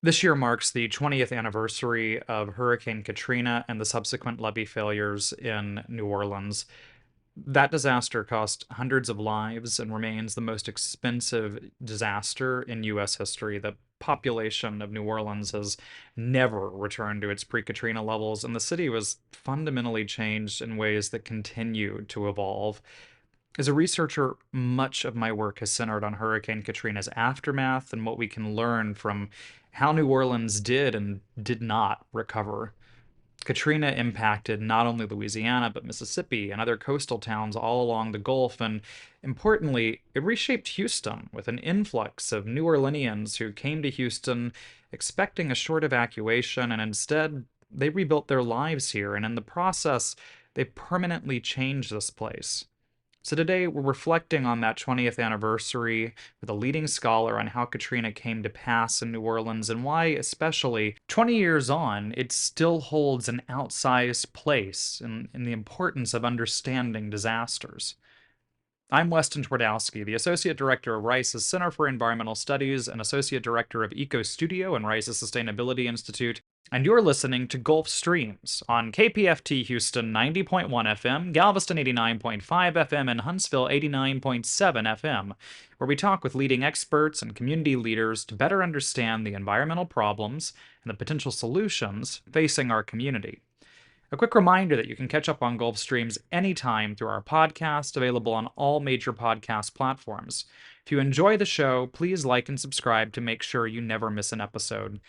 This year marks the 20th anniversary of Hurricane Katrina and the subsequent levee failures in New Orleans. That disaster cost hundreds of lives and remains the most expensive disaster in U.S. history. The population of New Orleans has never returned to its pre-Katrina levels, and the city was fundamentally changed in ways that continue to evolve. As a researcher, much of my work has centered on Hurricane Katrina's aftermath and what we can learn from how New Orleans did and did not recover. Katrina impacted not only Louisiana, but Mississippi and other coastal towns all along the Gulf. And importantly, it reshaped Houston with an influx of New Orleanians who came to Houston expecting a short evacuation, and instead, they rebuilt their lives here. And in the process, they permanently changed this place. So today we're reflecting on that 20th anniversary with a leading scholar on how Katrina came to pass in New Orleans and why, especially 20 years on, it still holds an outsized place in the importance of understanding disasters. I'm Weston Twardowski, the Associate Director of Rice's Center for Environmental Studies and Associate Director of Eco Studio and Rice's Sustainability Institute, and you're listening to Gulf Streams on KPFT Houston 90.1 FM, Galveston 89.5 FM, and Huntsville 89.7 FM, where we talk with leading experts and community leaders to better understand the environmental problems and the potential solutions facing our community. A quick reminder that you can catch up on Gulf Streams anytime through our podcast, available on all major podcast platforms. If you enjoy the show, please like and subscribe to make sure you never miss an episode.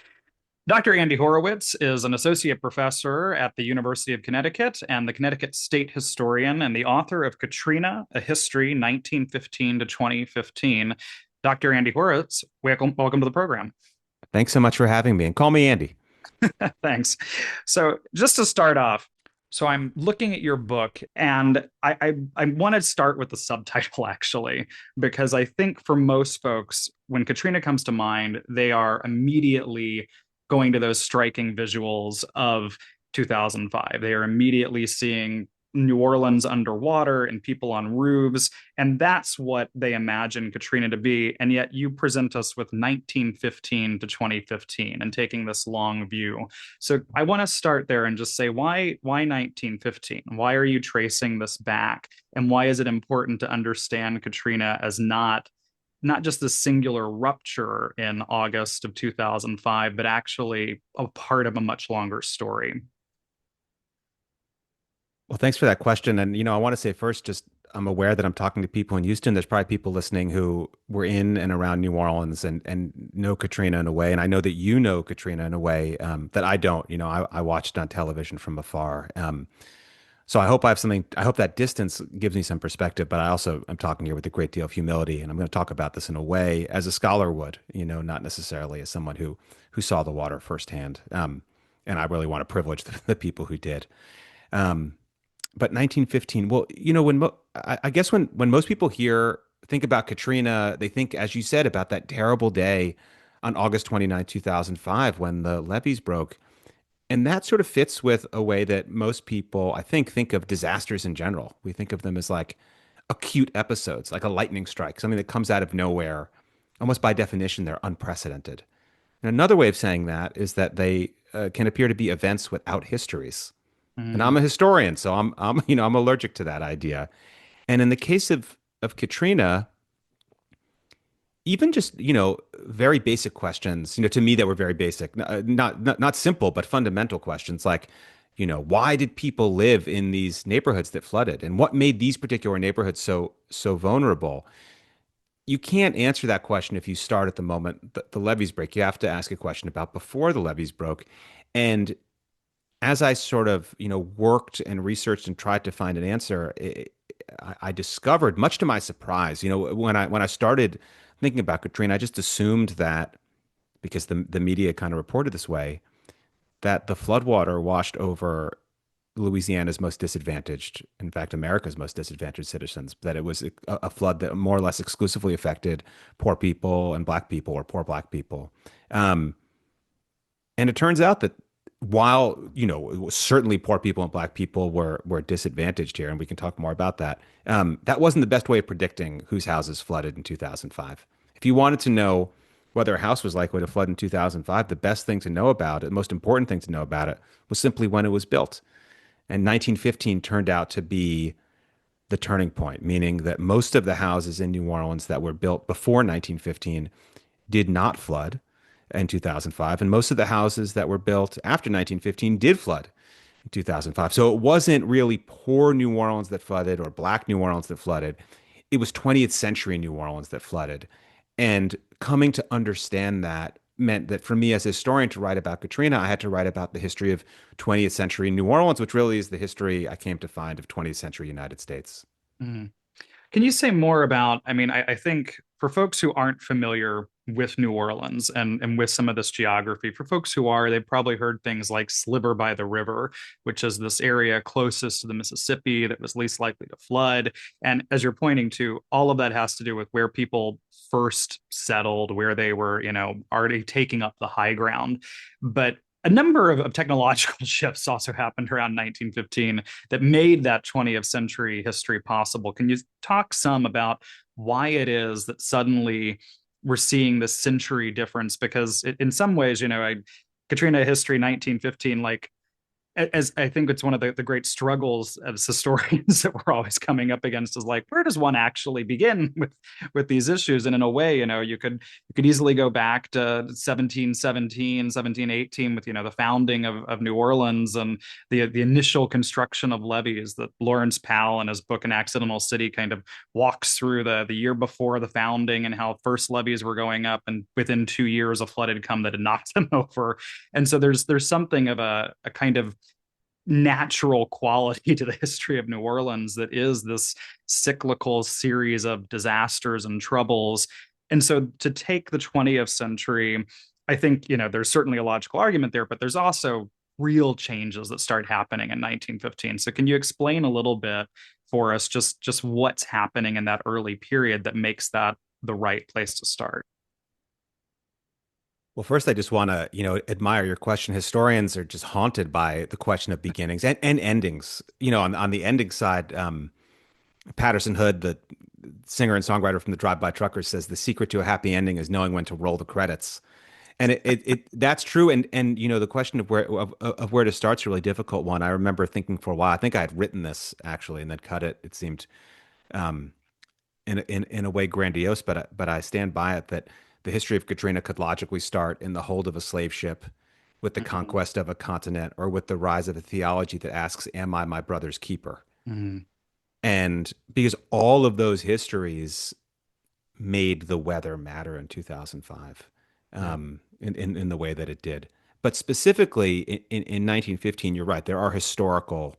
Dr. Andy Horowitz is an associate professor at the University of Connecticut and the Connecticut State Historian and the author of Katrina, A History, 1915 to 2015. Dr. Andy Horowitz, welcome to the program. Thanks so much for having me, and call me Andy. Thanks. So just to start off, so I'm looking at your book, and I want to start with the subtitle actually, because I think for most folks, when Katrina comes to mind, they are immediately going to those striking visuals of 2005. They are immediately seeing New Orleans underwater and people on roofs, and that's what they imagine Katrina to be. And yet you present us with 1915 to 2015 and taking this long view. So I want to start there and just say, why 1915? Why are you tracing this back? And why is it important to understand Katrina as not just a singular rupture in August of 2005, but actually a part of a much longer story? Well, thanks for that question. And, I want to say first, just I'm aware that I'm talking to people in Houston. There's probably people listening who were in and around New Orleans and know Katrina in a way. And I know that you know Katrina in a way that I don't. I watched on television from afar. So I hope I have something, I hope that distance gives me some perspective, but I also am talking here with a great deal of humility. And I'm going to talk about this in a way as a scholar would, not necessarily as someone who saw the water firsthand. And I really want to privilege the people who did. But 1915, well, I guess when most people think about Katrina, they think, as you said, about that terrible day on August 29, 2005, when the levees broke. And that sort of fits with a way that most people, I think of disasters in general. We think of them as like acute episodes, like a lightning strike, something that comes out of nowhere. Almost by definition, they're unprecedented. And another way of saying that is that they can appear to be events without histories. And I'm a historian, so I'm allergic to that idea. And in the case of Katrina, even just, very basic questions, to me that were very basic, not simple, but fundamental questions like, why did people live in these neighborhoods that flooded, and what made these particular neighborhoods so vulnerable? You can't answer that question if you start at the moment the levees break. You have to ask a question about before the levees broke. And as I sort of, worked and researched and tried to find an answer, I discovered, much to my surprise, when I started thinking about Katrina, I just assumed that because the media kind of reported this way, that the floodwater washed over Louisiana's most disadvantaged, in fact, America's most disadvantaged citizens, that it was a flood that more or less exclusively affected poor people and black people or poor black people. And it turns out that while, certainly poor people and black people were disadvantaged here, and we can talk more about that, that wasn't the best way of predicting whose houses flooded in 2005. If you wanted to know whether a house was likely to flood in 2005, the best thing to know about it, the most important thing to know about it, was simply when it was built. And 1915 turned out to be the turning point, meaning that most of the houses in New Orleans that were built before 1915 did not flood in 2005, and most of the houses that were built after 1915 did flood in 2005. So it wasn't really poor New Orleans that flooded or black New Orleans that flooded. It was 20th century New Orleans that flooded. And coming to understand that meant that for me as a historian to write about Katrina, I had to write about the history of 20th century New Orleans, which really is the history I came to find of 20th century United States. Mhm. Can you say more about, I mean, I think for folks who aren't familiar with New Orleans and with some of this geography, for folks who are, they've probably heard things like Sliver by the River, which is this area closest to the Mississippi that was least likely to flood. And as you're pointing to, all of that has to do with where people first settled, where they were, already taking up the high ground. But a number of technological shifts also happened around 1915 that made that 20th century history possible. Can you talk some about why it is that suddenly we're seeing this century difference? Because in some ways, Katrina history 1915, like as I think it's one of the great struggles as historians that we're always coming up against is like, where does one actually begin with these issues? And in a way, you could easily go back to 1717, 1718 with, the founding of New Orleans and the initial construction of levees that Lawrence Powell in his book An Accidental City kind of walks through the year before the founding and how first levees were going up, and within 2 years a flood had come that had knocked them over. And so there's something of a kind of natural quality to the history of New Orleans that is this cyclical series of disasters and troubles. And so to take the 20th century, I think, there's certainly a logical argument there, but there's also real changes that start happening in 1915. So can you explain a little bit for us just what's happening in that early period that makes that the right place to start? Well, first, I just want to, admire your question. Historians are just haunted by the question of beginnings and endings. On the ending side, Patterson Hood, the singer and songwriter from the Drive-By Truckers, says the secret to a happy ending is knowing when to roll the credits. And that's true. And the question of where to start is a really difficult one. I remember thinking for a while. I think I had written this actually, and then cut it. It seemed um, in a way grandiose, but I stand by it that the history of Katrina could logically start in the hold of a slave ship, with the Mm-hmm. conquest of a continent, or with the rise of a theology that asks, "Am I my brother's keeper?" Mm-hmm. And because all of those histories made the weather matter in 2005, Yeah. in the way that it did. But specifically in 1915, you're right. There are historical,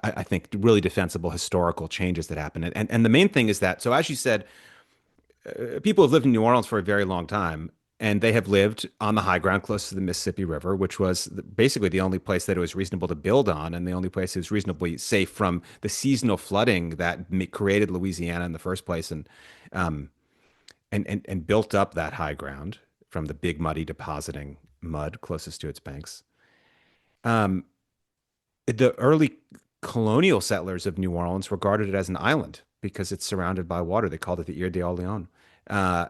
I think, really defensible historical changes that happen. And the main thing is that, so as you said, people have lived in New Orleans for a very long time, and they have lived on the high ground close to the Mississippi River, which was basically the only place that it was reasonable to build on, and the only place it was reasonably safe from the seasonal flooding that created Louisiana in the first place, um, and built up that high ground from the Big Muddy depositing mud closest to its banks. Um, the early colonial settlers of New Orleans regarded it as an island because it's surrounded by water. They called it the Ile d'Orléans. Uh,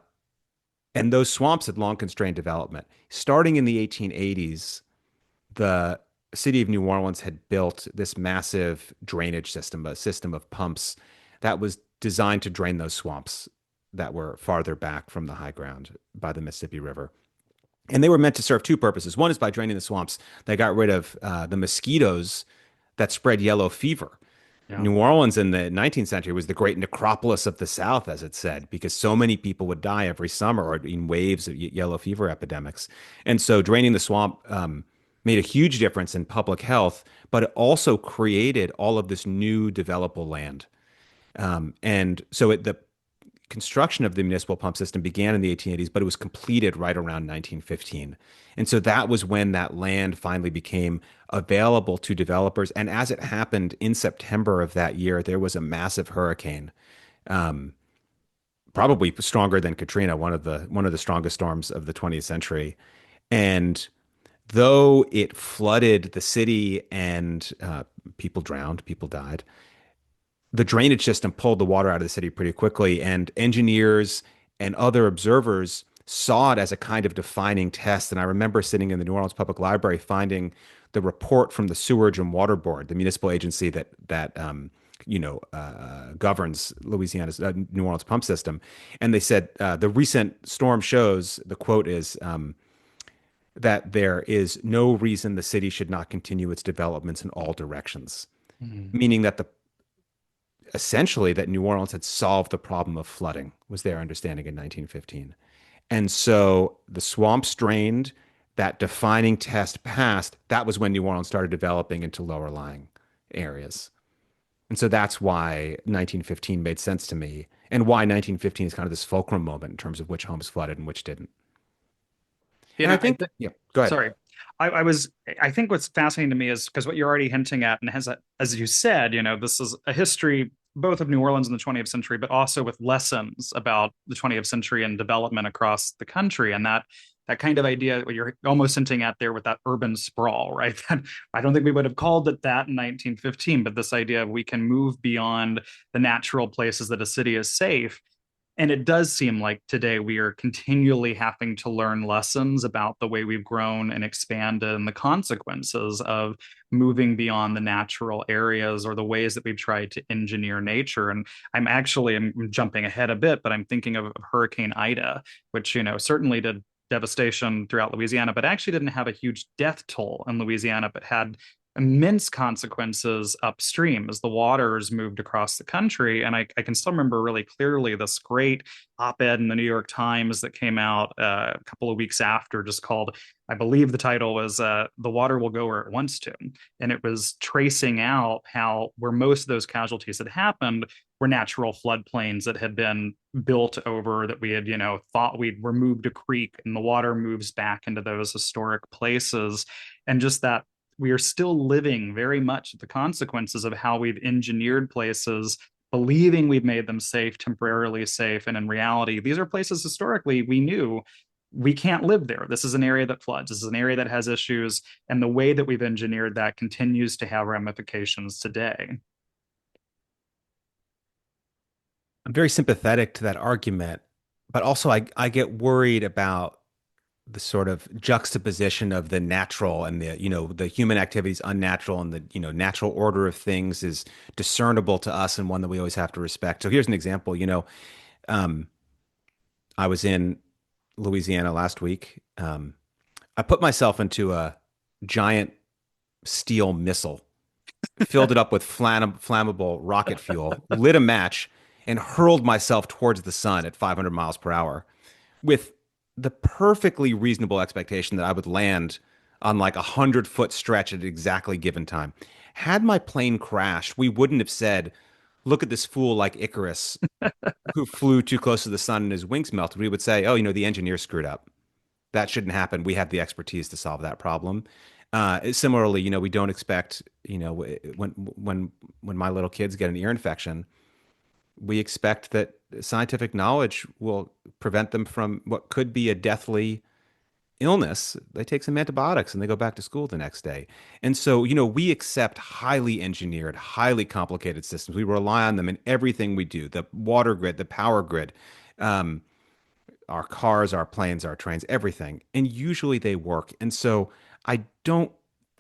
and those swamps had long constrained development. Starting in the 1880s, the city of New Orleans had built this massive drainage system, a system of pumps that was designed to drain those swamps that were farther back from the high ground by the Mississippi River. And they were meant to serve two purposes. One is by draining the swamps, they got rid of the mosquitoes that spread yellow fever. Yeah. New Orleans in the 19th century was the great necropolis of the South, as it said, because so many people would die every summer or in waves of yellow fever epidemics. And so draining the swamp made a huge difference in public health, but it also created all of this new developable land. And so the construction of the municipal pump system began in the 1880s, but it was completed right around 1915. And so that was when that land finally became available to developers. And as it happened in September of that year, there was a massive hurricane, um, probably stronger than Katrina, one of the strongest storms of the 20th century. And though it flooded the city and people drowned, people died, the drainage system pulled the water out of the city pretty quickly, and engineers and other observers saw it as a kind of defining test. And I remember sitting in the New Orleans Public Library finding the report from the Sewerage and Water Board, the municipal agency that governs Louisiana's New Orleans pump system. And they said the recent storm shows, the quote is, that there is no reason the city should not continue its developments in all directions, Mhm. meaning that the essentially that New Orleans had solved the problem of flooding was their understanding in 1915. And so the swamps drained, that defining test passed. That was when New Orleans started developing into lower lying areas. And so that's why 1915 made sense to me, and why 1915 is kind of this fulcrum moment in terms of which homes flooded and which didn't. You And I know, think, yeah, go ahead. sorry. I was, I think what's fascinating to me is because what you're already hinting at, and as you said, this is a history both of New Orleans in the 20th century, but also with lessons about the 20th century and development across the country. And that kind of idea, what you're almost hinting at there with that urban sprawl, right? That I don't think we would have called it that in 1915, but this idea of we can move beyond the natural places that a city is safe. And it does seem like today we are continually having to learn lessons about the way we've grown and expanded and the consequences of moving beyond the natural areas or the ways that we've tried to engineer nature. And I'm jumping ahead a bit, but I'm thinking of Hurricane Ida, which, certainly did devastation throughout Louisiana, but actually didn't have a huge death toll in Louisiana, but had immense consequences upstream as the waters moved across the country. And I can still remember really clearly this great op-ed in the New York Times that came out a couple of weeks after, just called, I believe the title was The Water Will Go Where It Wants to. And it was tracing out how where most of those casualties had happened were natural floodplains that had been built over that we had, thought we'd removed a creek and the water moves back into those historic places. And just that we are still living very much the consequences of how we've engineered places, believing we've made them safe, temporarily safe. And in reality, these are places historically we knew we can't live there. This is an area that floods. This is an area that has issues. And the way that we've engineered that continues to have ramifications today. I'm very sympathetic to that argument, but also I get worried about the sort of juxtaposition of the natural and the human activities unnatural, and the natural order of things is discernible to us and one that we always have to respect. So here's an example. Um, I was in Louisiana last week. I put myself into a giant steel missile, filled it up with flammable rocket fuel, lit a match, and hurled myself towards the sun at 500 miles per hour with the perfectly reasonable expectation that I would land on like 100-foot stretch at exactly given time. Had my plane crashed, we wouldn't have said, "Look at this fool like Icarus who flew too close to the sun and his wings melted." We would say, "Oh, the engineer screwed up. That shouldn't happen. We have the expertise to solve that problem." Similarly, we don't expect, when my little kids get an ear infection, we expect that scientific knowledge will prevent them from what could be a deathly illness. They take some antibiotics and they go back to school the next day. And so, we accept highly engineered, highly complicated systems. We rely on them in everything we do, the water grid, the power grid, um, our cars, our planes, our trains, everything. And usually they work. And so I don't,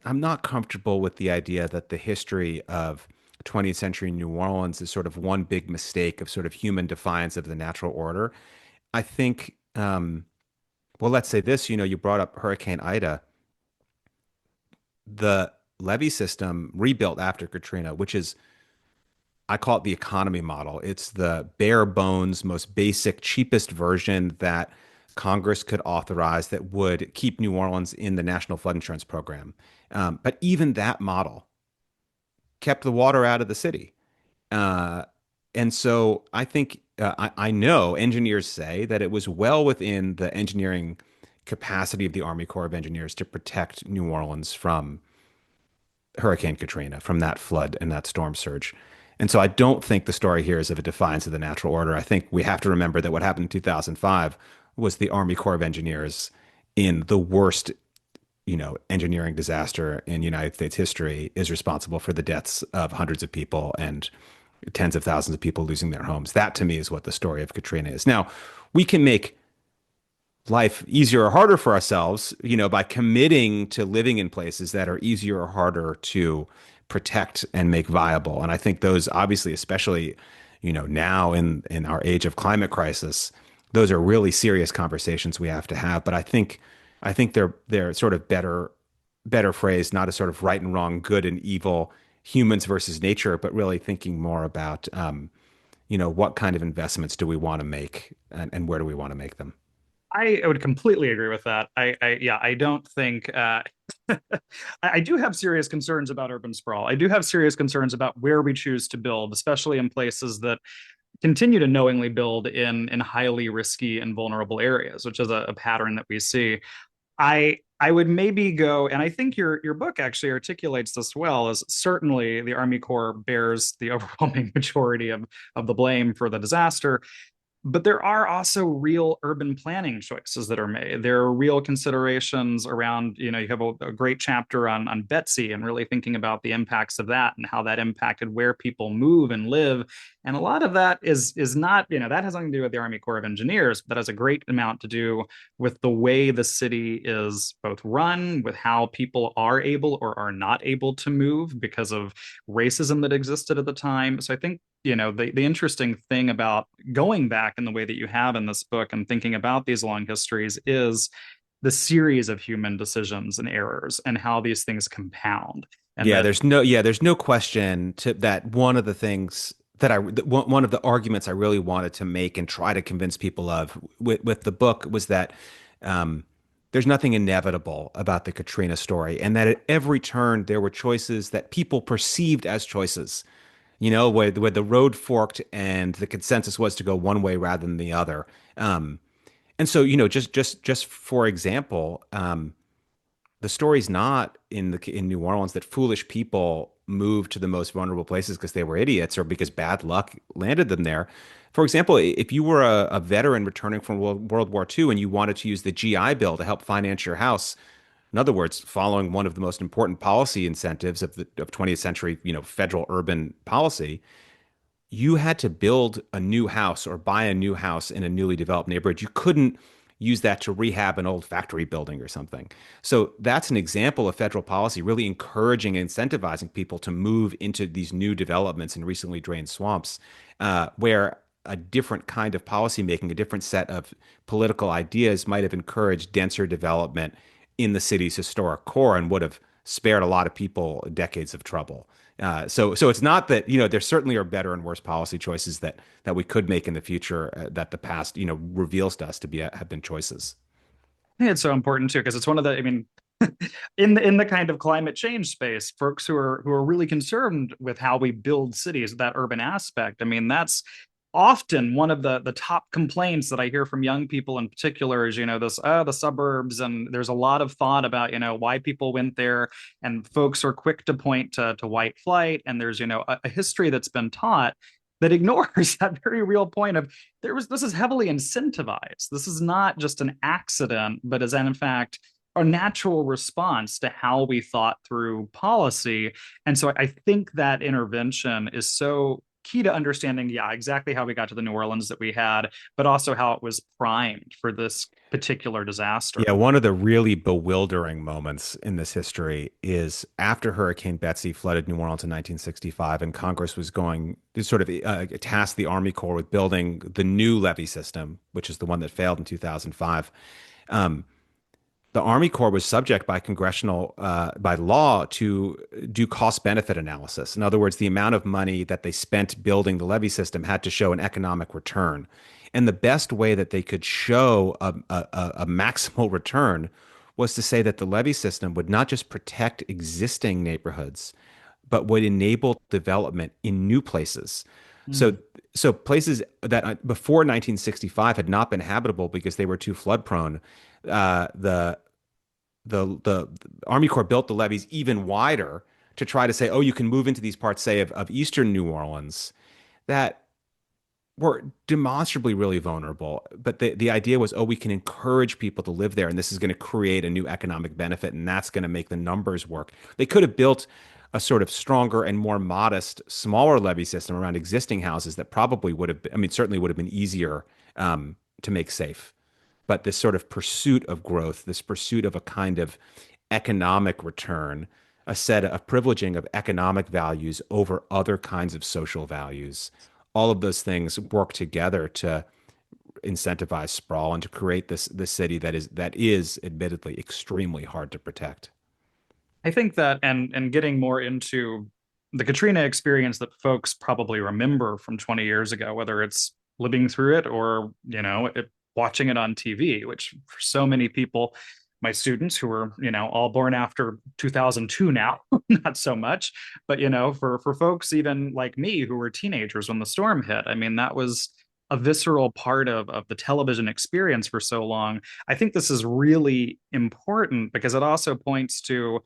I'm not comfortable with the idea that the history of 20th century New Orleans is sort of one big mistake of sort of human defiance of the natural order. I think, well, let's say this, you brought up Hurricane Ida. The levee system rebuilt after Katrina, which is, I call it the economy model. It's the bare bones, most basic, cheapest version that Congress could authorize that would keep New Orleans in the National Flood Insurance Program. But even that model kept the water out of the city. Uh, and so I think I know engineers say that it was well within the engineering capacity of the Army Corps of Engineers to protect New Orleans from Hurricane Katrina, from that flood and that storm surge. And so I don't think the story here is of a defiance of the natural order. I think we have to remember that what happened in 2005 was the Army Corps of Engineers in the worst, engineering disaster in United States history is responsible for the deaths of hundreds of people and tens of thousands of people losing their homes. That to me is what the story of Katrina is. Now, we can make life easier or harder for ourselves, by committing to living in places that are easier or harder to protect and make viable. And I think those obviously, especially, now in our age of climate crisis, those are really serious conversations we have to have. But I think they're sort of better phrased, not as sort of right and wrong, good and evil, humans versus nature, but really thinking more about what kind of investments do we want to make and where do we want to make them? I would completely agree with that. Yeah, I don't think I do have serious concerns about urban sprawl. I do have serious concerns about where we choose to build, especially in places that continue to knowingly build in highly risky and vulnerable areas, which is a pattern that we see. I would maybe go, and I think your book actually articulates this well, is certainly the Army Corps bears the overwhelming majority of the blame for the disaster. But there are also real urban planning choices that are made. There are real considerations around, you have a great chapter on Betsy and really thinking about the impacts of that and how that impacted where people move and live. And a lot of that is not, that has nothing to do with the Army Corps of Engineers, but that has a great amount to do with the way the city is both run, with how people are able or are not able to move because of racism that existed at the time. So I think the interesting thing about going back in the way that you have in this book and thinking about these long histories is the series of human decisions and errors and how these things compound. And Yeah, that there's no question that one of the things one of the arguments I really wanted to make and try to convince people of with the book was that um, there's nothing inevitable about the Katrina story, and that at every turn there were choices that people perceived as choices. Where the road forked and the consensus was to go one way rather than the other. And so, just for example, the story's not in New Orleans that foolish people moved to the most vulnerable places because they were idiots or because bad luck landed them there. For example, if you were a veteran returning from World War II and you wanted to use the GI Bill to help finance your house, in other words, following one of the most important policy incentives of 20th century, federal urban policy, you had to build a new house or buy a new house in a newly developed neighborhood. You couldn't use that to rehab an old factory building or something. So that's an example of federal policy really encouraging and incentivizing people to move into these new developments in recently drained swamps, where a different kind of policymaking, a different set of political ideas might have encouraged denser development in the city's historic core and would have spared a lot of people decades of trouble. So it's not that, there certainly are better and worse policy choices that we could make in the future that the past, reveals to us to have been choices. I think it's so important too because it's one of the. I mean, in the kind of climate change space, folks who are really concerned with how we build cities, that urban aspect. I mean, that's often one of the top complaints that I hear from young people in particular is, this the suburbs, and there's a lot of thought about, why people went there, and folks are quick to point to white flight, and there's, a history that's been taught that ignores that very real point of this is heavily incentivized. This is not just an accident, but is in fact a natural response to how we thought through policy. And so I think that intervention is so key to understanding, yeah, exactly how we got to the New Orleans that we had, but also how it was primed for this particular disaster. Yeah, one of the really bewildering moments in this history is after Hurricane Betsy flooded New Orleans in 1965, and Congress was going to sort of task the Army Corps with building the new levee system, which is the one that failed in 2005. Um, the Army Corps was subject by law to do cost benefit analysis. In other words, the amount of money that they spent building the levee system had to show an economic return. And the best way that they could show a maximal return was to say that the levee system would not just protect existing neighborhoods, but would enable development in new places. So, Mm. so places that before 1965 had not been habitable because they were too flood prone. The Army Corps built the levees even wider to try to say, oh, you can move into these parts, say, of eastern New Orleans that were demonstrably really vulnerable. But the idea was, oh, we can encourage people to live there, and this is going to create a new economic benefit, and that's going to make the numbers work. They could have built a sort of stronger and more modest, smaller levee system around existing houses that probably would have been, I mean, certainly would have been easier to make safe. but this sort of pursuit of growth, this pursuit of a kind of economic return, a set of privileging of economic values over other kinds of social values. All of those things work together to incentivize sprawl and to create this city that is admittedly extremely hard to protect. I think that, and getting more into the Katrina experience that folks probably remember from 20 years ago, whether it's living through it or, watching it on TV, which for so many people, my students who were, all born after 2002 now, not so much, but for folks even like me who were teenagers when the storm hit, I mean, that was a visceral part of the television experience for so long. I think this is really important because it also points to,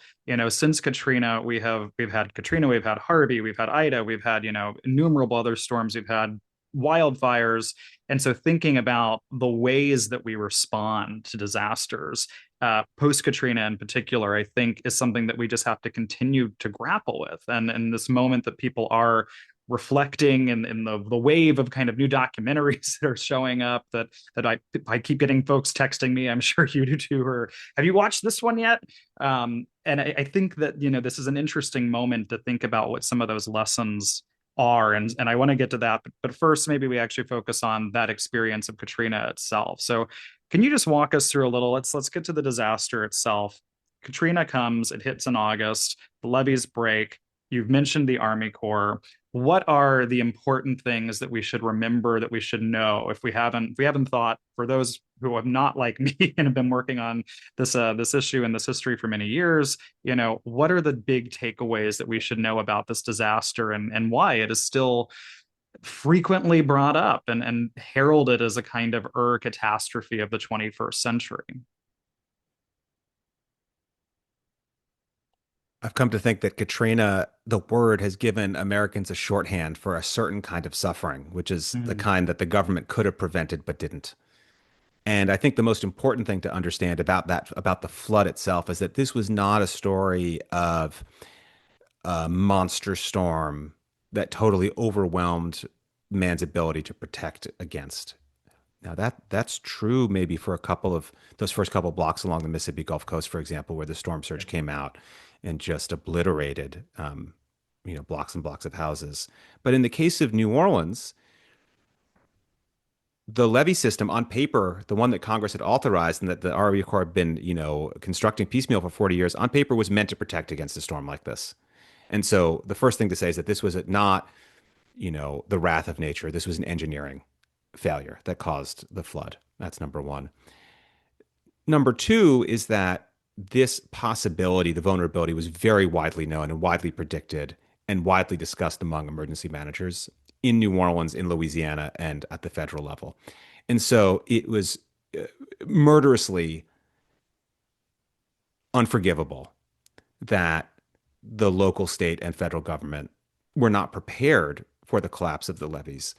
since Katrina, we've had Katrina, we've had Harvey, we've had Ida, we've had, innumerable other storms, we've had wildfires. And so thinking about the ways that we respond to disasters, post Katrina in particular, I think is something that we just have to continue to grapple with. And this moment that people are reflecting in the wave of kind of new documentaries that are showing up that I keep getting folks texting me. I'm sure you do too. Or have you watched this one yet? And I think that this is an interesting moment to think about what some of those lessons are, and I want to get to that. But first, maybe we actually focus on that experience of Katrina itself. So, can you just walk us through a little? Let's get to the disaster itself. Katrina comes, it hits in August, the levees break. You've mentioned the Army Corps. What are the important things that we should remember, that we should know, if we haven't thought, for those who have not, like me, and have been working on this issue and this history for many years, what are the big takeaways that we should know about this disaster, and why it is still frequently brought up and heralded as a kind of catastrophe of the 21st century? I've come to think that Katrina, the word, has given Americans a shorthand for a certain kind of suffering, which is the Mm, kind that the government could have prevented but didn't. And I think the most important thing to understand about about the flood itself, is that this was not a story of a monster storm that totally overwhelmed man's ability to protect against. Now that's true maybe for a couple of those first couple of blocks along the Mississippi Gulf Coast, for example, where the storm surge came out and just obliterated, blocks and blocks of houses. But in the case of New Orleans, the levee system on paper, the one that Congress had authorized and that the Army Corps had been, constructing piecemeal for 40 years, on paper was meant to protect against a storm like this. And so the first thing to say is that this was not, the wrath of nature. This was an engineering failure that caused the flood. That's number one. Number two is that this possibility, the vulnerability, was very widely known and widely predicted and widely discussed among emergency managers in New Orleans, in Louisiana, and at the federal level. And so it was murderously unforgivable that the local, state, and federal government were not prepared for the collapse of the levees.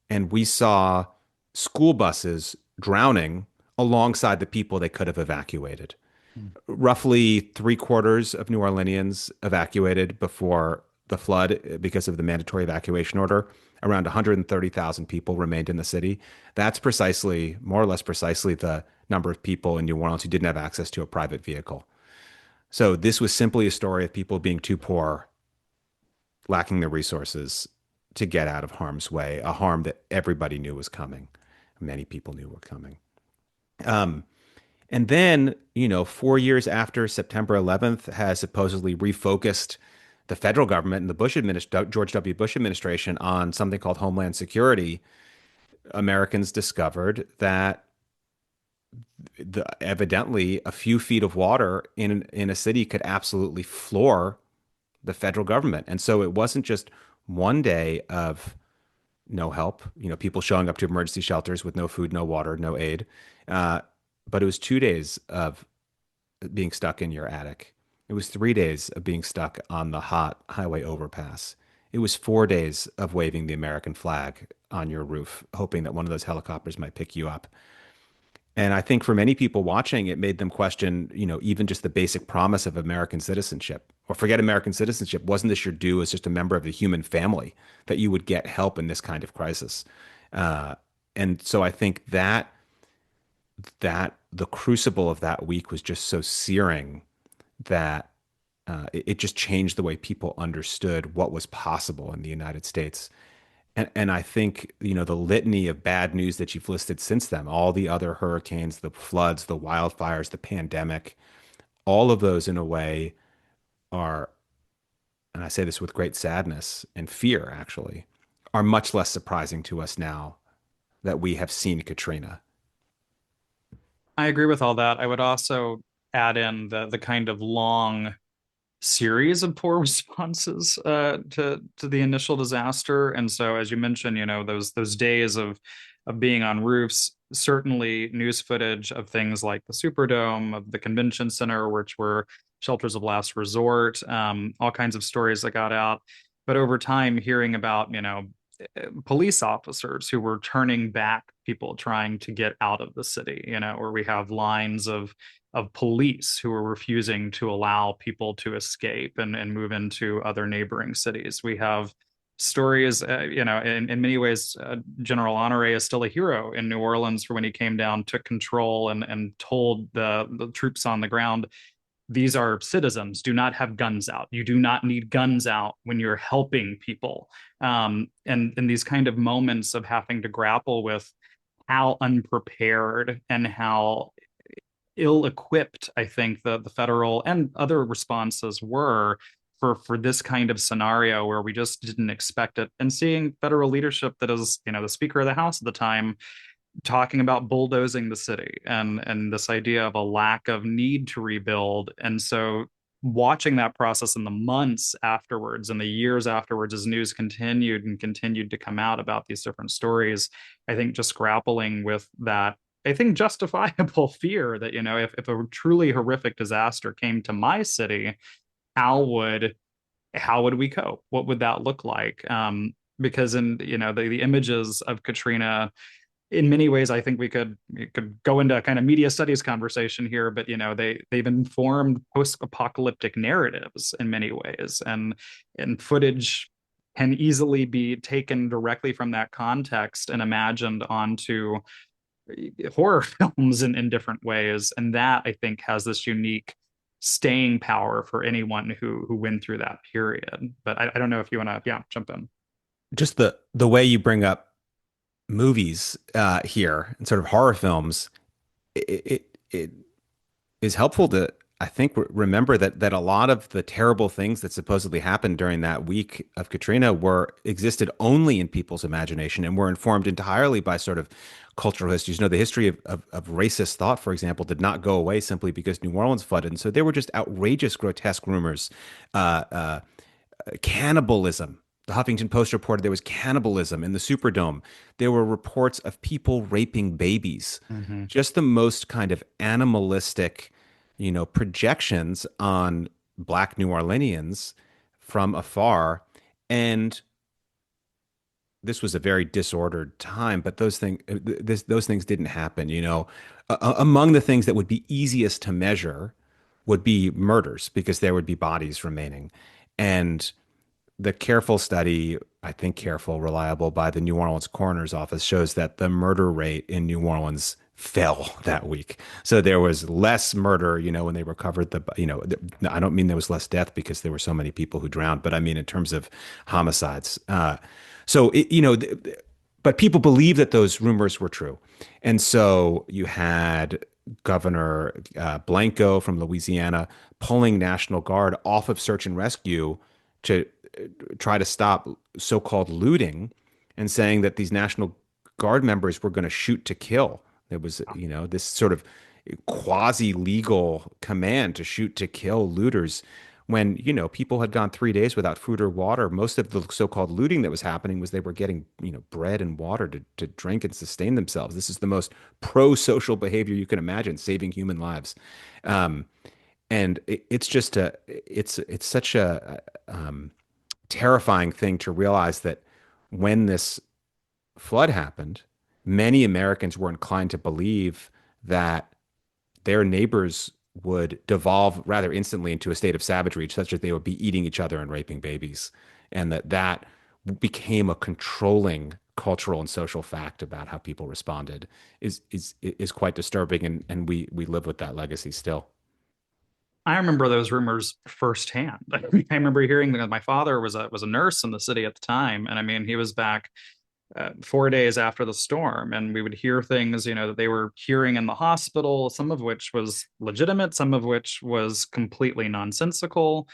And we saw school buses drowning alongside the people they could have evacuated. mm, Roughly three-quarters of New Orleanians evacuated before the flood because of the mandatory evacuation order. Around 130,000 people remained in the city. That's precisely, more or less precisely, the number of people in New Orleans who didn't have access to a private vehicle. So this was simply a story of people being too poor, lacking the resources to get out of harm's way, a harm that everybody knew was coming. Many people knew were coming. Um, and then, 4 years after September 11th has supposedly refocused the federal government and the George W. Bush administration on something called Homeland Security, Americans discovered that evidently a few feet of water in a city could absolutely floor the federal government. And so it wasn't just one day of no help, people showing up to emergency shelters with no food, no water, no aid. Uh, but it was 2 days of being stuck in your attic. It was 3 days of being stuck on the hot highway overpass. It was 4 days of waving the American flag on your roof, hoping that one of those helicopters might pick you up. And I think for many people watching, it made them question, even just the basic promise of American citizenship. Or forget American citizenship. Wasn't this your due as just a member of the human family, that you would get help in this kind of crisis? And so I think that that the crucible of that week was just so searing that it just changed the way people understood what was possible in the United States. And I think, the litany of bad news that you've listed since then, all the other hurricanes, the floods, the wildfires, the pandemic, all of those in a way are, and I say this with great sadness and fear actually, are much less surprising to us now that we have seen Katrina. I agree with all that. I would also add in the kind of long series of poor responses to the initial disaster. And so, as you mentioned, those days of being on roofs, certainly news footage of things like the Superdome, of the convention center, which were shelters of last resort, all kinds of stories that got out. But over time, hearing about police officers who were turning back people trying to get out of the city, where we have lines of police who are refusing to allow people to escape and move into other neighboring cities. We have stories, in many ways, General Honore is still a hero in New Orleans for when he came down, took control, and told the troops on the ground, these are citizens, do not have guns out. You do not need guns out when you're helping people. And these kind of moments of having to grapple with how unprepared and how ill-equipped I think the federal and other responses were for this kind of scenario where we just didn't expect it. And seeing federal leadership that is, the Speaker of the House at the time talking about bulldozing the city and this idea of a lack of need to rebuild. And so watching that process in the months afterwards and the years afterwards as news continued and continued to come out about these different stories, I think just grappling with that, I think justifiable fear that, if a truly horrific disaster came to my city, how would how would we cope? What would that look like? Because in the images of Katrina, in many ways, I think we could go into a kind of media studies conversation here, but they've informed post-apocalyptic narratives in many ways, and footage can easily be taken directly from that context and imagined onto horror films in different ways, and that I think has this unique staying power for anyone who went through that period. But I don't know if you want to, yeah, jump in. Just the way you bring up movies here and sort of horror films, it is helpful to, I think, remember that a lot of the terrible things that supposedly happened during that week of Katrina were existed only in people's imagination and were informed entirely by sort of cultural histories. The history of racist thought, for example, did not go away simply because New Orleans flooded. And so there were just outrageous, grotesque rumors, uh, uh, cannibalism. The Huffington Post reported there was cannibalism in the Superdome. There were reports of people raping babies. Mm-hmm. Just the most kind of animalistic, projections on Black New Orleanians from afar. And this was a very disordered time, but those things didn't happen. Among the things that would be easiest to measure would be murders because there would be bodies remaining. And the careful study, I think careful, reliable by the New Orleans coroner's office shows that the murder rate in New Orleans fell that week. So there was less murder, when they recovered I don't mean there was less death because there were so many people who drowned, but I mean in terms of homicides. So but people believe that those rumors were true. And so you had Governor Blanco from Louisiana pulling National Guard off of search and rescue to try to stop so-called looting and saying that these National Guard members were going to shoot to kill. There was, this sort of quasi-legal command to shoot to kill looters when, people had gone 3 days without food or water. Most of the so-called looting that was happening was they were getting, bread and water to drink and sustain themselves. This is the most pro-social behavior you can imagine, saving human lives. And it's just it's such a terrifying thing to realize that when this flood happened, many Americans were inclined to believe that their neighbors would devolve rather instantly into a state of savagery, such that they would be eating each other and raping babies, and that became a controlling cultural and social fact about how people responded is quite disturbing, and we live with that legacy still. I remember those rumors firsthand. I remember hearing that my father was a nurse in the city at the time, and I mean he was back 4 days after the storm, and we would hear things, that they were hearing in the hospital, some of which was legitimate, some of which was completely nonsensical.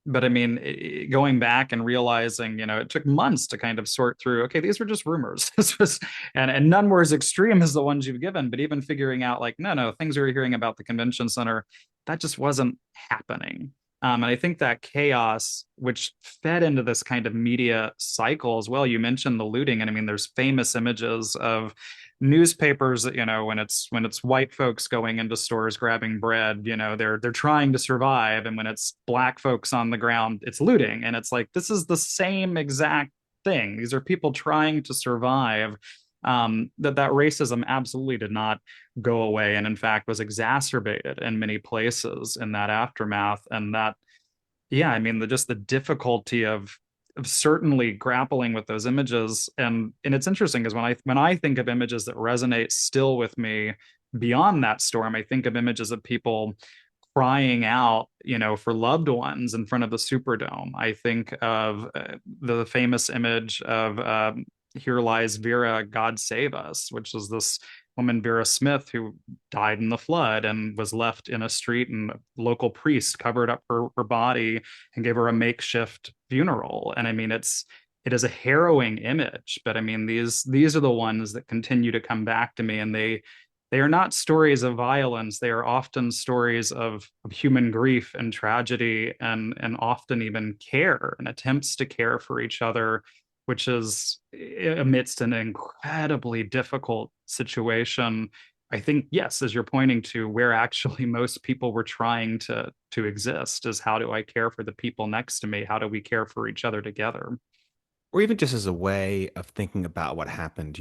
But I mean, going back and realizing, it took months to kind of sort through, okay, these were just rumors. This was, and none were as extreme as the ones you've given, but even figuring out like, no, things we were hearing about the convention center, that just wasn't happening. And I think that chaos, which fed into this kind of media cycle as well. You mentioned the looting, and I mean, there's famous images of newspapers that, when it's white folks going into stores grabbing bread, they're trying to survive, and when it's black folks on the ground, it's looting, and it's like this is the same exact thing. These are people trying to survive. That racism absolutely did not go away, and in fact was exacerbated in many places in that aftermath. And that, yeah, I mean, just the difficulty of certainly grappling with those images. And it's interesting because when I think of images that resonate still with me beyond that storm, I think of images of people crying out, for loved ones in front of the Superdome. I think of the famous image of Here Lies Vera, God Save Us, which is this woman, Vera Smith, who died in the flood and was left in a street, and a local priest covered up her body and gave her a makeshift funeral. And I mean, it is a harrowing image, but I mean, these are the ones that continue to come back to me, and they are not stories of violence. They are often stories of human grief and tragedy, and often even care and attempts to care for each other, which is amidst an incredibly difficult situation. I think, yes, as you're pointing to, where actually most people were trying to exist is, how do I care for the people next to me? How do we care for each other together? Or even just as a way of thinking about what happened,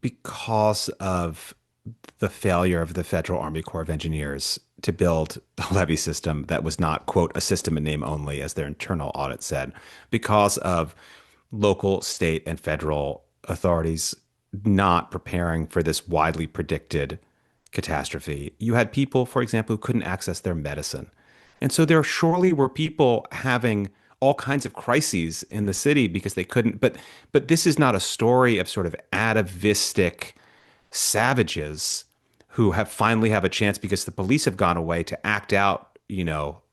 because of the failure of the Federal Army Corps of Engineers to build a levee system that was not, quote, a system in name only, as their internal audit said, because of local, state, and federal authorities not preparing for this widely predicted catastrophe. You had people, for example, who couldn't access their medicine. And so there surely were people having all kinds of crises in the city because they couldn't. But this is not a story of sort of atavistic savages who have finally have a chance because the police have gone away to act out,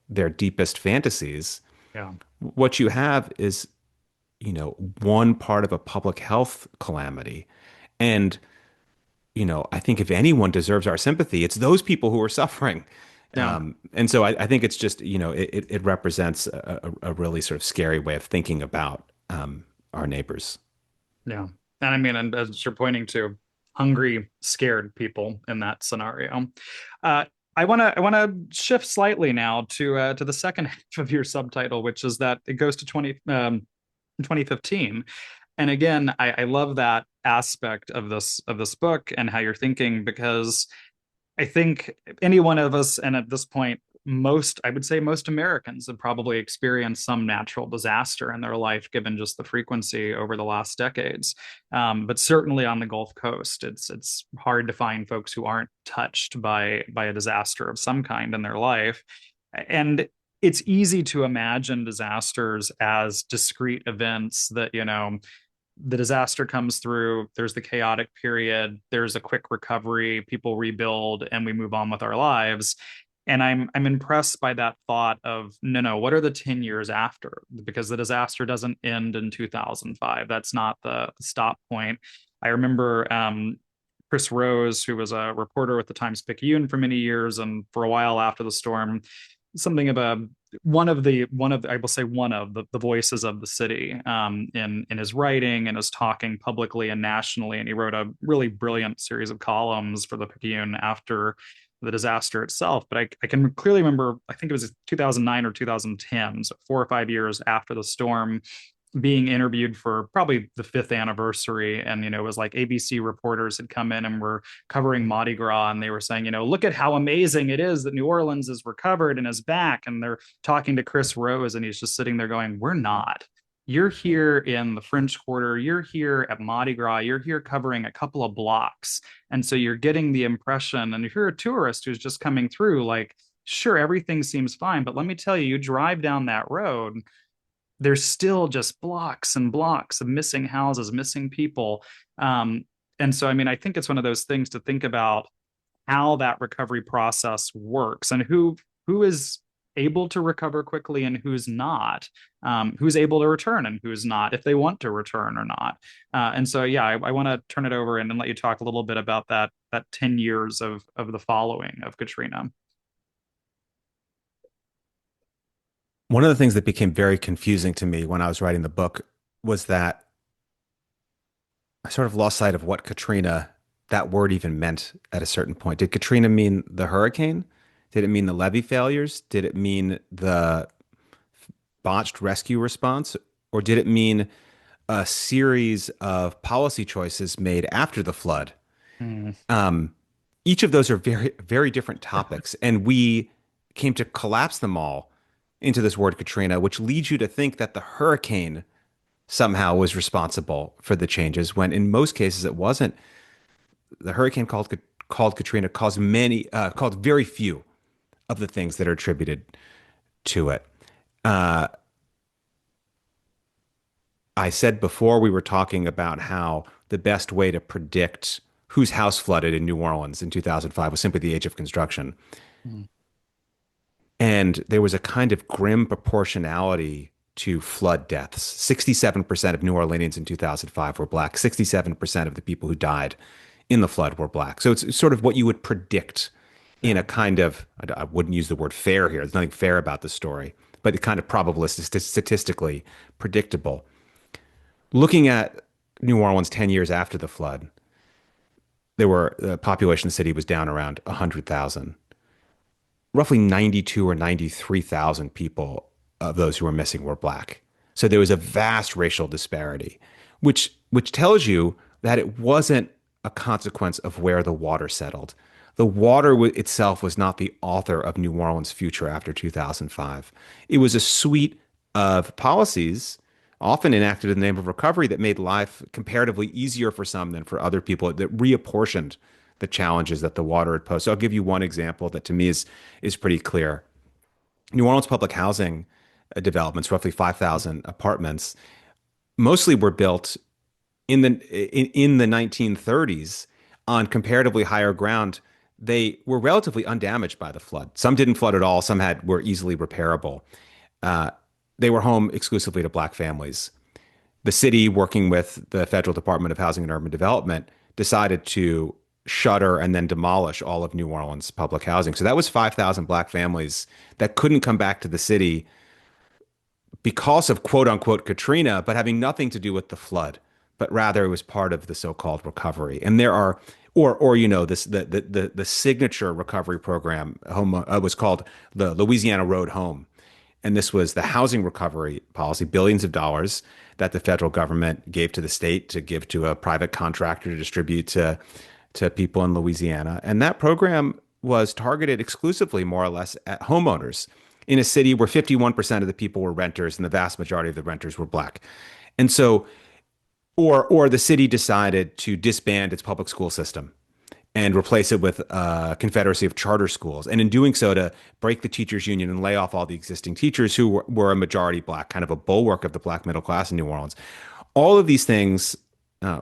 their deepest fantasies. Yeah, What you have is, one part of a public health calamity. And, I think if anyone deserves our sympathy, it's those people who are suffering. yeah. And so I think it's just, it represents a really sort of scary way of thinking about our neighbors. Yeah. And I mean, and as you're pointing to, hungry, scared people in that scenario. Uh, I want to shift slightly now to the second half of your subtitle, which is that it goes to 2015. And again, I love that aspect of this book and how you're thinking, because I think any one of us, and at this point, I would say most Americans have probably experienced some natural disaster in their life, given just the frequency over the last decades. But certainly on the Gulf Coast, it's hard to find folks who aren't touched by a disaster of some kind in their life. And it's easy to imagine disasters as discrete events that, the disaster comes through, there's the chaotic period, there's a quick recovery, people rebuild, and we move on with our lives. And I'm impressed by that thought of, no, what are the 10 years after? Because the disaster doesn't end in 2005. That's not the stop point. I remember Chris Rose, who was a reporter with the Times-Picayune for many years, and for a while after the storm, something of a one of I will say one of the voices of the city, in his writing and his talking publicly and nationally. And he wrote a really brilliant series of columns for the Picayune after the disaster itself. But I can clearly remember, I think it was 2009 or 2010, so 4 or 5 years after the storm, being interviewed for probably the fifth anniversary. And, it was like ABC reporters had come in and were covering Mardi Gras. And they were saying, look at how amazing it is that New Orleans is recovered and is back. And they're talking to Chris Rose, and he's just sitting there going, we're not. you're here in the French Quarter, you're here at Mardi Gras, you're here covering a couple of blocks. And so you're getting the impression, and if you're a tourist who's just coming through, like, sure, everything seems fine, but let me tell you, you drive down that road, there's still just blocks and blocks of missing houses, missing people. Um, and so, I mean, I think it's one of those things to think about how that recovery process works and who is able to recover quickly and who's not, who's able to return and who's not, if they want to return or not. And so, yeah, I want to turn it over and let you talk a little bit about that 10 years of the following of Katrina. One of the things that became very confusing to me when I was writing the book was that I sort of lost sight of what Katrina, that word even meant at a certain point. Did Katrina mean the hurricane? Did it mean the levee failures? Did it mean the botched rescue response? Or did it mean a series of policy choices made after the flood? Mm, Um, each of those are very, very different topics, and we came to collapse them all into this word Katrina, which leads you to think that the hurricane somehow was responsible for the changes, when in most cases it wasn't. The hurricane called Katrina caused very few of the things that are attributed to it. Uh, I said before we were talking about how the best way to predict whose house flooded in New Orleans in 2005 was simply the age of construction. mm, And there was a kind of grim proportionality to flood deaths. 67% of New Orleanians in 2005 were black. 67% of the people who died in the flood were black. So it's sort of what you would predict in yeah. a kind of, I wouldn't use the word fair here. There's nothing fair about the story, but the kind of probabilistic, statistically predictable. Looking at New Orleans 10 years after the flood, the population of the city was down around 100,000. Roughly 92 or 93,000 people of those who were missing were black. So there was a vast racial disparity, which tells you that it wasn't a consequence of where the water settled. The water itself was not the author of New Orleans' future after 2005. It was a suite of policies, often enacted in the name of recovery, that made life comparatively easier for some than for other people, that reapportioned the challenges that the water had posed. So I'll give you one example that to me is pretty clear. New Orleans public housing developments, roughly 5,000 apartments, mostly were built in the 1930s on comparatively higher ground. They were relatively undamaged by the flood. Some didn't flood at all. Some were easily repairable. Uh, they were home exclusively to black families. The city, working with the Federal Department of Housing and Urban Development, decided to shutter and then demolish all of New Orleans public housing. So that was 5,000 black families that couldn't come back to the city because of quote unquote Katrina, but having nothing to do with the flood, but rather it was part of the so-called recovery. And there are, or you know, this the signature recovery program home was called the Louisiana Road Home, and this was the housing recovery policy, billions of dollars that the federal government gave to the state to give to a private contractor to distribute to people in Louisiana. And that program was targeted exclusively, more or less, at homeowners in a city where 51% of the people were renters and the vast majority of the renters were black. And so, or the city decided to disband its public school system and replace it with a confederacy of charter schools. And in doing so, to break the teachers union and lay off all the existing teachers who were a majority black, kind of a bulwark of the black middle class in New Orleans. All of these things,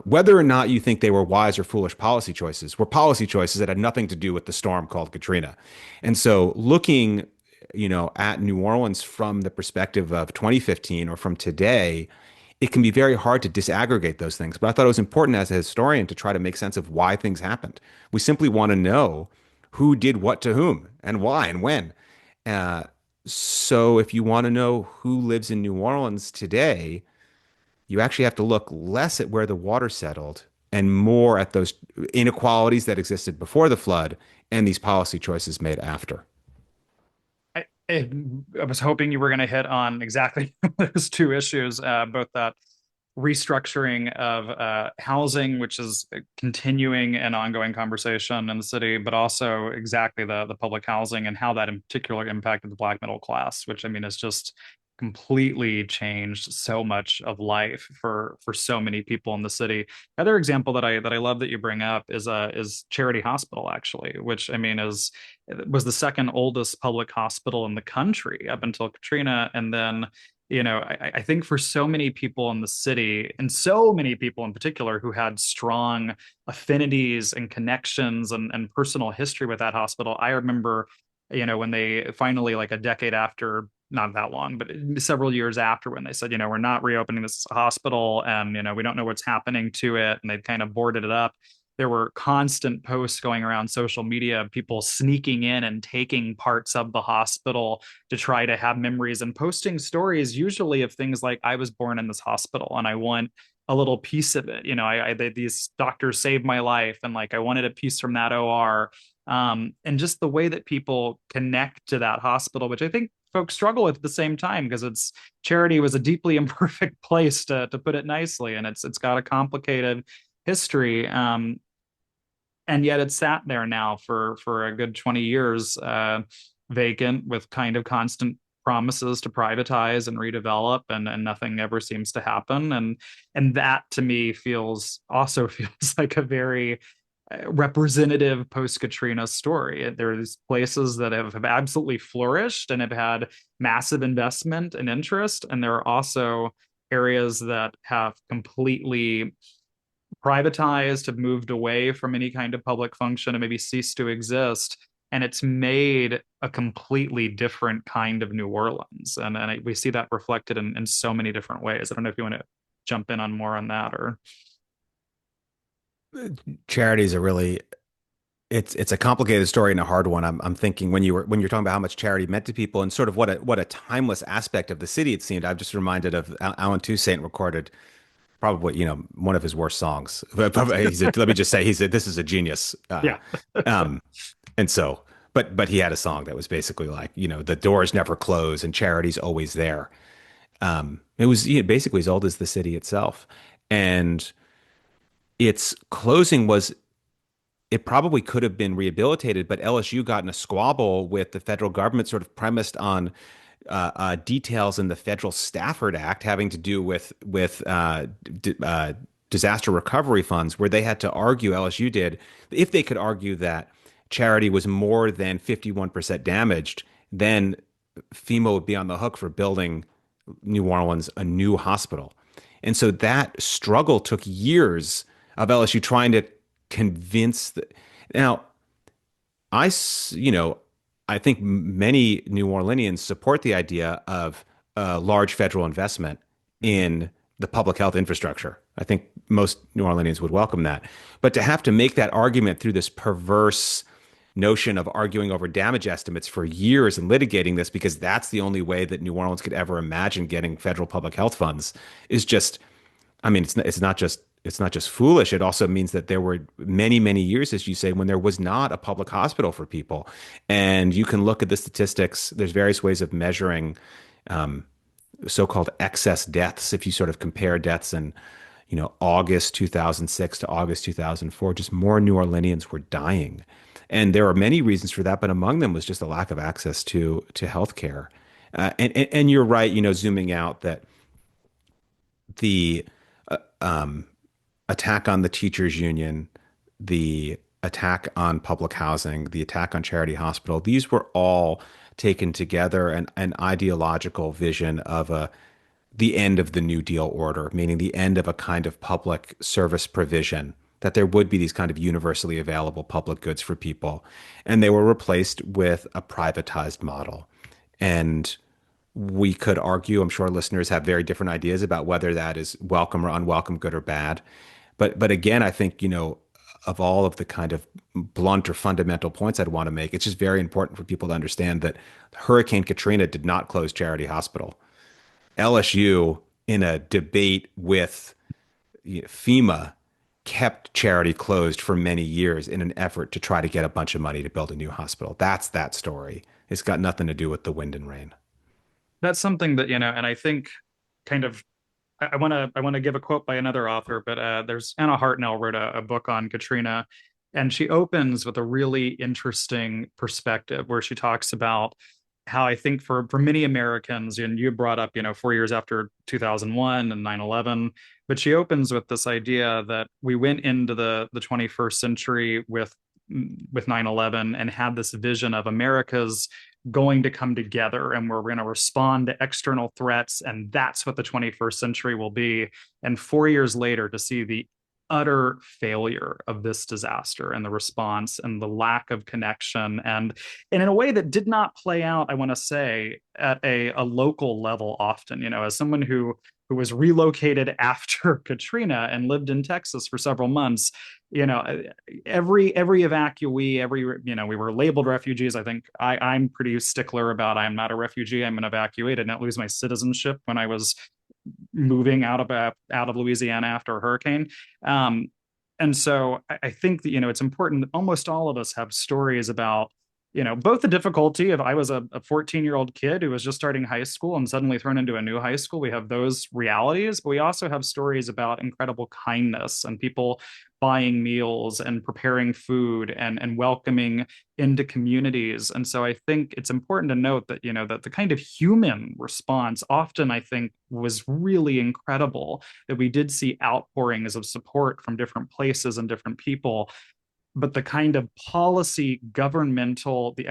whether or not you think they were wise or foolish policy choices, were policy choices that had nothing to do with the storm called Katrina. And so looking, at New Orleans from the perspective of 2015 or from today, it can be very hard to disaggregate those things. But I thought it was important as a historian to try to make sense of why things happened. We simply want to know who did what to whom and why and when. Uh, so if you want to know who lives in New Orleans today, you actually have to look less at where the water settled and more at those inequalities that existed before the flood and these policy choices made after. I, I was hoping you were going to hit on exactly those two issues, both that restructuring of housing, which is a continuing and ongoing conversation in the city, but also exactly the public housing and how that in particular impacted the black middle class, which I mean is just completely changed so much of life for so many people in the city. Another example that I love that you bring up is Charity Hospital, actually, which I mean is was the second oldest public hospital in the country up until Katrina. And then, I think for so many people in the city, and so many people in particular who had strong affinities and connections and personal history with that hospital, I remember, when they finally, like a decade after, not that long, but several years after, when they said, we're not reopening this hospital, and we don't know what's happening to it, and they've kind of boarded it up. There were constant posts going around social media of people sneaking in and taking parts of the hospital to try to have memories, and posting stories, usually of things like, I was born in this hospital and I want a little piece of it. These doctors saved my life, and like I wanted a piece from that OR. And just the way that people connect to that hospital, which I think folks struggle with at the same time, because it's charity was a deeply imperfect place, to put it nicely, and it's got a complicated history. And yet it's sat there now for a good 20 years, vacant, with kind of constant promises to privatize and redevelop, and nothing ever seems to happen. And that to me feels like a very representative post Katrina story. There are these places that have absolutely flourished and have had massive investment and interest, and there are also areas that have completely privatized, have moved away from any kind of public function, and maybe ceased to exist. And it's made a completely different kind of New Orleans. And we see that reflected in so many different ways. I don't know if you want to jump in on more on that, or. Charities are really it's a complicated story and a hard one. I'm thinking when you're talking about how much charity meant to people and sort of what a timeless aspect of the city it seemed. I'm just reminded of Alan Toussaint recorded probably one of his worst songs. Let me just say this is a genius. Yeah. Um, and so but he had a song that was basically like the doors never close and charity's always there. It was basically as old as the city itself, and its closing was it probably could have been rehabilitated, but LSU got in a squabble with the federal government, sort of premised on details in the Federal Stafford Act having to do with disaster recovery funds, where they had to argue, LSU did, if they could argue that charity was more than 51% damaged, then FEMA would be on the hook for building New Orleans a new hospital. And so that struggle took years of LSU trying to convince the, now I think many New Orleanians support the idea of large federal investment in the public health infrastructure. I think most New Orleanians would welcome that. But to have to make that argument through this perverse notion of arguing over damage estimates for years and litigating this because that's the only way that New Orleans could ever imagine getting federal public health funds is just, I mean, it's not just foolish. It also means that there were many, many years, as you say, when there was not a public hospital for people. And you can look at the statistics. There's various ways of measuring so-called excess deaths. If you sort of compare deaths in, August 2006 to August 2004, just more New Orleanians were dying. And there are many reasons for that, but among them was just a lack of access to healthcare. And you're right, zooming out that the attack on the teachers union, the attack on public housing, the attack on Charity Hospital, these were all taken together an ideological vision of the end of the New Deal order, meaning the end of a kind of public service provision, that there would be these kind of universally available public goods for people. And they were replaced with a privatized model. And we could argue, I'm sure listeners have very different ideas about whether that is welcome or unwelcome, good or bad. But again, I think, of all of the kind of blunt or fundamental points I'd want to make, it's just very important for people to understand that Hurricane Katrina did not close Charity Hospital. LSU, in a debate with FEMA, kept Charity closed for many years in an effort to try to get a bunch of money to build a new hospital. That's that story. It's got nothing to do with the wind and rain. That's something that, and I think kind of, I want to give a quote by another author, but there's Anna Hartnell wrote a book on Katrina, and she opens with a really interesting perspective where she talks about how I think for many Americans, and you brought up, 4 years after 2001 and 9/11, but she opens with this idea that we went into the 21st century with 9/11 and had this vision of America's going to come together and we're going to respond to external threats, and that's what the 21st century will be. And 4 years later, to see the utter failure of this disaster and the response and the lack of connection, and in a way that did not play out, I want to say, at a local level often. As someone who was relocated after Katrina and lived in Texas for several months, you know every evacuee, we were labeled refugees. I think I'm pretty stickler about, I'm not a refugee, I'm an evacuee. I did not lose my citizenship when I was moving out of Louisiana after a hurricane. Um, and so I think that it's important that almost all of us have stories about both the difficulty of, I was a 14-year-old kid who was just starting high school and suddenly thrown into a new high school. We have those realities, but we also have stories about incredible kindness and people buying meals and preparing food and welcoming into communities. And so I think it's important to note that that the kind of human response often, I think, was really incredible, that we did see outpourings of support from different places and different people. But the kind of policy, governmental, the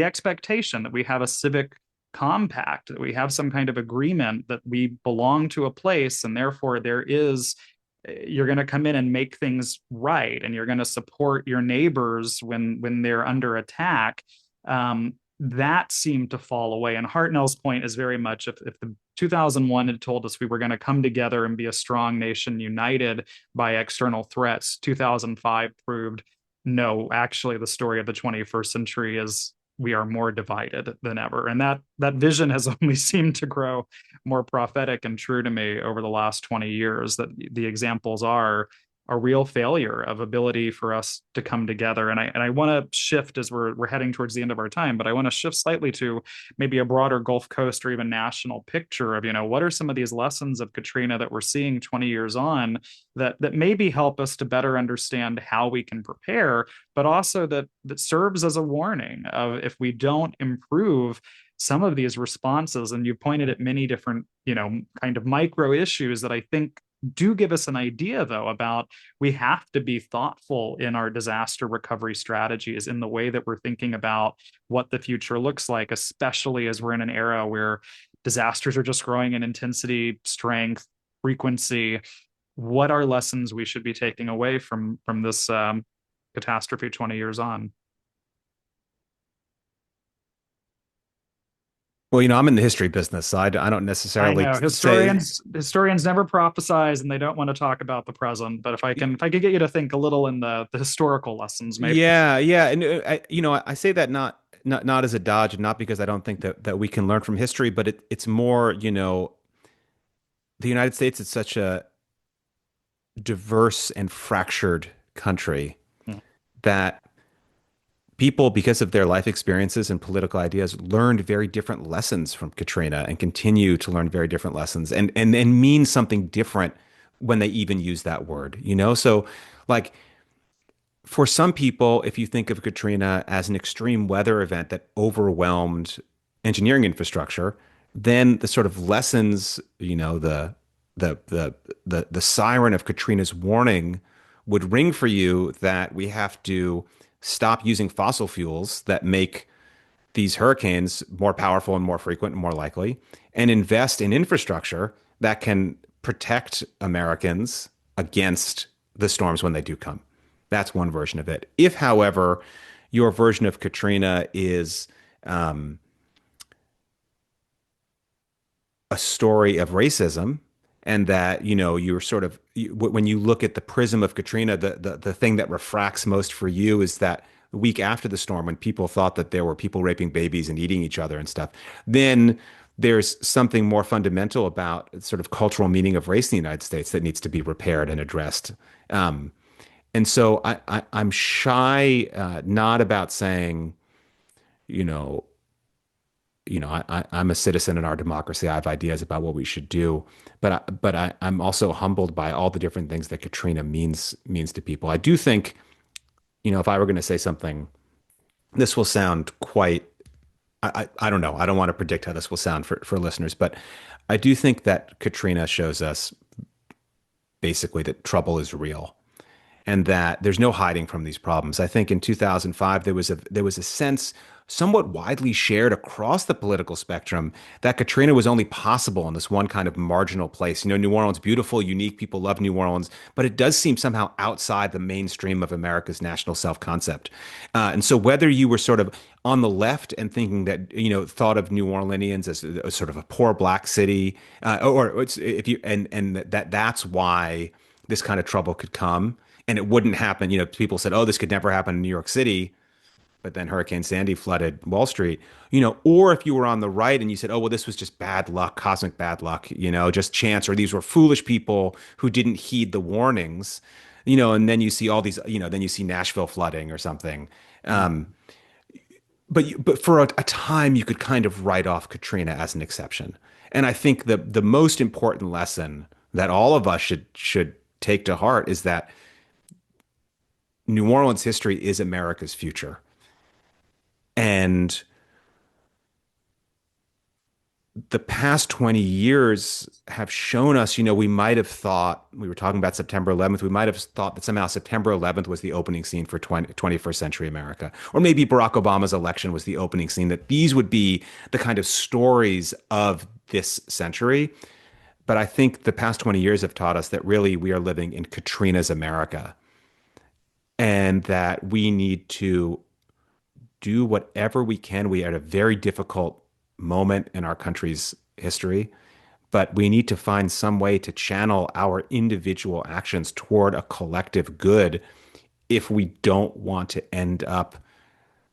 expectation that we have a civic compact, that we have some kind of agreement that we belong to a place, and therefore you're going to come in and make things right, and you're going to support your neighbors when they're under attack. That seemed to fall away. And Hartnell's point is very much, if the 2001 had told us we were going to come together and be a strong nation united by external threats, 2005 proved, no, actually, the story of the 21st century is we are more divided than ever. And that vision has only seemed to grow more prophetic and true to me over the last 20 years, that the examples are a real failure of ability for us to come together. And I want to shift, as we're heading towards the end of our time, but I want to shift slightly to maybe a broader Gulf Coast or even national picture of, what are some of these lessons of Katrina that we're seeing 20 years on, that maybe help us to better understand how we can prepare, but also that serves as a warning of, if we don't improve some of these responses. And you pointed at many different, kind of micro issues that I think do give us an idea, though, about, we have to be thoughtful in our disaster recovery strategies, in the way that we're thinking about what the future looks like, especially as we're in an era where disasters are just growing in intensity, strength, frequency. What are lessons we should be taking away from this catastrophe 20 years on? Well, I'm in the history business, so I don't I necessarily know say, historians never prophesize, and they don't want to talk about the present. But if I could get you to think a little in the historical lessons, maybe. yeah, yeah, and I say that not as a dodge, and not because I don't think that we can learn from history, but it's more, the United States is such a diverse and fractured country Hmm. that people, because of their life experiences and political ideas, learned very different lessons from Katrina and continue to learn very different lessons, and mean something different when they even use that word, So, like, for some people, if you think of Katrina as an extreme weather event that overwhelmed engineering infrastructure, then the sort of lessons, the siren of Katrina's warning would ring for you, that we have to stop using fossil fuels that make these hurricanes more powerful and more frequent and more likely, and invest in infrastructure that can protect Americans against the storms when they do come. That's one version of it. If, however, your version of Katrina is um, a story of racism, and that you're sort of when you look at the prism of Katrina, the thing that refracts most for you is that the week after the storm, when people thought that there were people raping babies and eating each other and stuff, then there's something more fundamental about sort of cultural meaning of race in the United States that needs to be repaired and addressed. And so I'm shy, not about saying, you know, I'm a citizen in our democracy. I have ideas about what we should do, I'm also humbled by all the different things that Katrina means to people. I do think, if I were going to say something, this will sound quite I don't know. I don't want to predict how this will sound for listeners, but I do think that Katrina shows us basically that trouble is real and that there's no hiding from these problems. I think in 2005 there was a sense somewhat widely shared across the political spectrum that Katrina was only possible in this one kind of marginal place. You know, New Orleans, beautiful, unique, people love New Orleans, but it does seem somehow outside the mainstream of America's national self-concept. And so whether you were sort of on the left and thinking that, thought of New Orleanians as a sort of a poor black city, or it's, if you and that's why this kind of trouble could come and it wouldn't happen. People said, "Oh, this could never happen in New York City," but then Hurricane Sandy flooded Wall Street. Or if you were on the right and you said, "Oh, well, this was just bad luck, cosmic bad luck, just chance, or these were foolish people who didn't heed the warnings," and then you see all these, then you see Nashville flooding or something. But for a time, you could kind of write off Katrina as an exception. And I think the most important lesson that all of us should take to heart is that New Orleans history is America's future. And the past 20 years have shown us, we might have thought, we were talking about September 11th, we might have thought that somehow September 11th was the opening scene for 21st century America. Or maybe Barack Obama's election was the opening scene, that these would be the kind of stories of this century. But I think the past 20 years have taught us that really we are living in Katrina's America and that we need to do whatever we can. We are at a very difficult moment in our country's history, but we need to find some way to channel our individual actions toward a collective good if we don't want to end up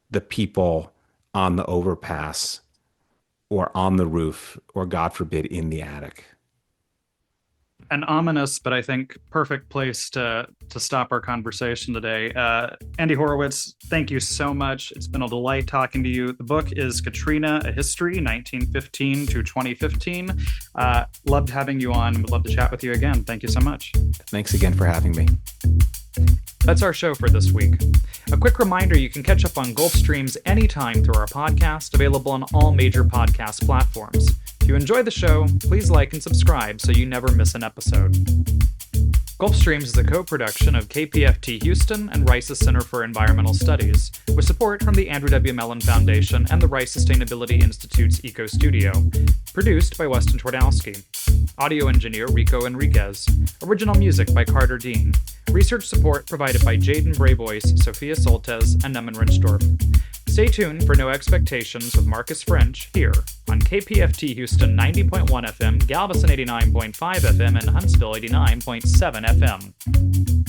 the people on the overpass or on the roof or, God forbid, in the attic. An ominous, but I think perfect place to stop our conversation today. Andy Horowitz, thank you so much. It's been a delight talking to you. The book is Katrina, A History, 1915 to 2015. Loved having you on. Would love to chat with you again. Thank you so much. Thanks again for having me. That's our show for this week. A quick reminder, you can catch up on Gulfstreams anytime through our podcast, available on all major podcast platforms. If you enjoy the show, please like and subscribe so you never miss an episode. Gulfstreams is a co-production of KPFT Houston and Rice's Center for Environmental Studies, with support from the Andrew W. Mellon Foundation and the Rice Sustainability Institute's Eco Studio. Produced by Weston Twardowski. Audio engineer Rico Enriquez. Original music by Carter Dean. Research support provided by Jaden Brayboyce, Sophia Soltes, and Neman Rinchdorf. Stay tuned for No Expectations with Marcus French here on KPFT Houston 90.1 FM, Galveston 89.5 FM, and Huntsville 89.7 FM.